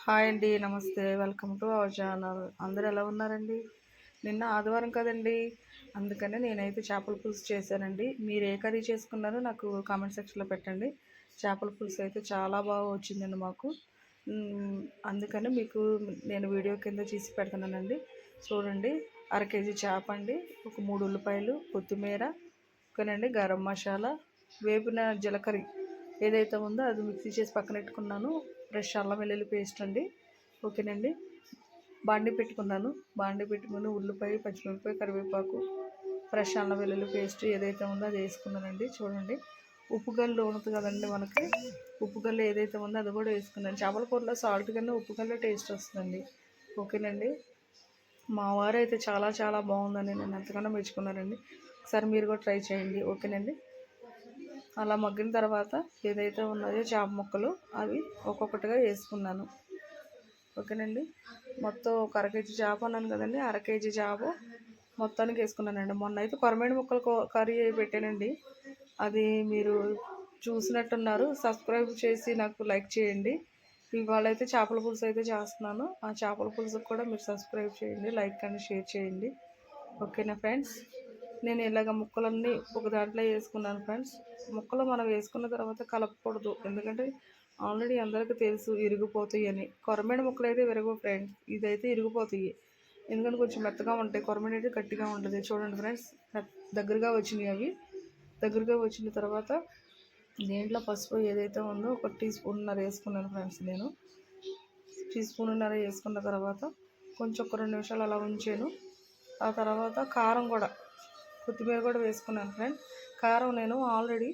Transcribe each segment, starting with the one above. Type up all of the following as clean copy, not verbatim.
Hi అండి, నమస్తే. Welcome to our channel. అందరూ ఎలా ఉన్నారండి? నిన్న ఆదివారం కదండి, అందుకనే నేనైతే చేపల పులుసు చేశానండి. మీరు ఏ కర్రీ చేసుకున్నారో నాకు కామెంట్ సెక్షన్లో పెట్టండి. చేపల పులుసు అయితే చాలా బాగా వచ్చిందండి మాకు. అందుకని మీకు నేను వీడియో కింద తీసి పెడుతున్నానండి. చూడండి, అర కేజీ చేప అండి, ఒక 3 ఉల్లిపాయలు, కొత్తిమీర, ఓకేనండి, గరం మసాలా, వేపిన జీలకర్ర ఏదైతే ఉందో అది మిక్సీ చేసి పక్కన పెట్టుకున్నాను. ఫ్రెష్ అల్లం వెల్లుల్లి పేస్ట్ అండి, ఓకేనండి. బాండి పెట్టుకుని ఉల్లిపాయ, పచ్చిమిరపకాయ, కరివేపాకు, ఫ్రెష్ అల్లం వెల్లుల్లి పేస్ట్ ఏదైతే ఉందో అది వేసుకున్నానండి. చూడండి, ఉప్పు గల్లు ఉంటుంది కదండి మనకి, ఉప్పు గల్లు ఏదైతే ఉందో అది కూడా వేసుకున్నాను. చేపల కూరలో సాల్ట్ కన్నా ఉప్పు గల్లే టేస్ట్ వస్తుందండి, ఓకేనండి. మా వారు అయితే చాలా చాలా బాగుందని నేను ఎంతగానో మెచ్చుకున్నానండి. ఒకసారి మీరు కూడా ట్రై చేయండి, ఓకేనండి. అలా మగ్గిన తర్వాత ఏదైతే ఉన్నదో చేప ముక్కలు అవి ఒక్కొక్కటిగా వేసుకున్నాను, ఓకేనండి. మొత్తం ఒక అర కేజీ చేప అన్నాను కదండి, అర కేజీ చేప మొత్తానికి వేసుకున్నానండి. మొన్న అయితే కొరమేడు ముక్కలు కర్రీ పెట్టానండి, అది మీరు చూసినట్టున్నారు. సబ్స్క్రైబ్ చేసి నాకు లైక్ చేయండి. ఇవాళ అయితే చేపల పులుసు అయితే చేస్తున్నాను. ఆ చేపల పులుసుకు కూడా మీరు సబ్స్క్రైబ్ చేయండి, లైక్ అండ్ షేర్ చేయండి, ఓకేనా ఫ్రెండ్స్. నేను ఇలాగ ముక్కలన్నీ ఒక దాంట్లో వేసుకున్నాను ఫ్రెండ్స్. ముక్కలు మనం వేసుకున్న తర్వాత కలపకూడదు, ఎందుకంటే ఆల్రెడీ అందరికీ తెలుసు ఇరిగిపోతాయి అని. కొరమేడు ముక్కలు అయితే విరగవు ఫ్రెండ్స్, ఇదైతే ఇరిగిపోతాయి, ఎందుకంటే కొంచెం మెత్తగా ఉంటాయి. కొరమేడు అయితే గట్టిగా ఉంటుంది. చూడండి ఫ్రెండ్స్, దగ్గరగా వచ్చినాయి. అవి దగ్గరగా వచ్చిన తర్వాత దీంట్లో పసుపు ఏదైతే ఉందో ఒక టీ స్పూన్నర వేసుకున్నాను ఫ్రెండ్స్. నేను టీ స్పూన్నర వేసుకున్న తర్వాత కొంచెం ఒక 2 నిమిషాలు అలా ఉంచాను. ఆ తర్వాత కారం కూడా, కొత్తిమీర కూడా వేసుకున్నాను ఫ్రెండ్స్. కారం నేను ఆల్రెడీ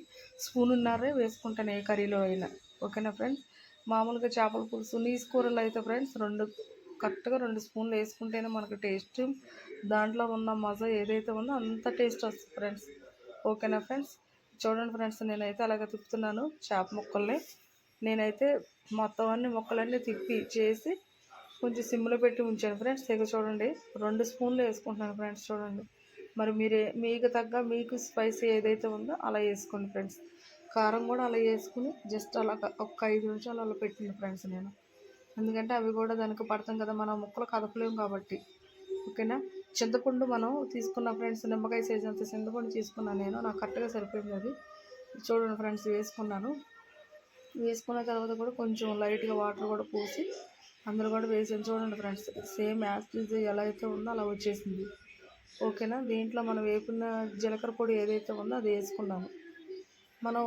స్పూన్నరే వేసుకుంటాను ఏ కర్రీలో అయినా, ఓకేనా ఫ్రెండ్స్. మామూలుగా చేపల పులుసు నీసు కూరలు అయితే ఫ్రెండ్స్ కరెక్ట్గా 2 స్పూన్లు వేసుకుంటేనే మనకు టేస్ట్, దాంట్లో ఉన్న మజా ఏదైతే ఉందో అంత టేస్ట్ వస్తుంది ఫ్రెండ్స్, ఓకేనా ఫ్రెండ్స్. చూడండి ఫ్రెండ్స్, నేనైతే అలాగ తిప్పుతున్నాను చేప ముక్కల్ని. నేనైతే మొత్తం అన్ని ముక్కలన్నీ తిప్పి చేసి కొంచెం సిమ్లో పెట్టి ఉంచాను ఫ్రెండ్స్. ఇక చూడండి, 2 స్పూన్లు వేసుకుంటున్నాను ఫ్రెండ్స్. చూడండి, మరి మీకు తగ్గ మీకు స్పైసీ ఏదైతే ఉందో అలా వేసుకోండి ఫ్రెండ్స్. కారం కూడా అలా వేసుకుని జస్ట్ అలా ఒక 5 నిమిషాలు అలా పెట్టింది ఫ్రెండ్స్ నేను, ఎందుకంటే అవి కూడా దానికి పడతాం కదా, మనం ముక్కలు కదపలేము కాబట్టి, ఓకేనా. చింతపండు మనం తీసుకున్న ఫ్రెండ్స్, నిమ్మకాయ సైజ్ అంత చింతపండు తీసుకున్నాను నేను, నాకు కరెక్ట్గా సరిపోయింది అది. చూడండి ఫ్రెండ్స్, వేసుకున్న తర్వాత కూడా కొంచెం లైట్గా వాటర్ కూడా పోసి అందరూ కూడా వేసాను. చూడండి ఫ్రెండ్స్, సేమ్ యాజ్ యూజ్ ఎలా అయితే ఉందో అలా వచ్చేసింది, ఓకేనా. దీంట్లో మనం వేపున్న జీలకర్ర పొడి ఏదైతే ఉందో అది వేసుకున్నాము. మనం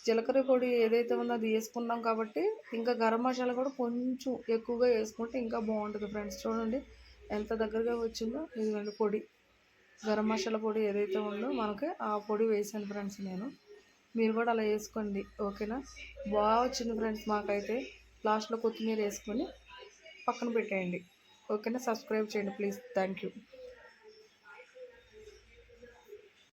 జీలకర్ర పొడి ఏదైతే ఉందో అది వేసుకున్నాం కాబట్టి ఇంకా గరం మసాలా కూడా కొంచెం ఎక్కువగా వేసుకుంటే ఇంకా బాగుంటుంది ఫ్రెండ్స్. చూడండి ఎంత దగ్గరగా వచ్చిందో, ఇదిగోండి పొడి, గరం మసాలా పొడి ఏదైతే ఉందో మనకి ఆ పొడి వేసాను ఫ్రెండ్స్ నేను. మీరు కూడా అలా వేసుకోండి, ఓకేనా. బాగా వచ్చింది ఫ్రెండ్స్ మాకైతే. లాస్ట్లో కొత్తిమీర వేసుకొని పక్కన పెట్టేయండి, ఓకేనా. సబ్స్క్రైబ్ చేయండి ప్లీజ్, థ్యాంక్ యూ.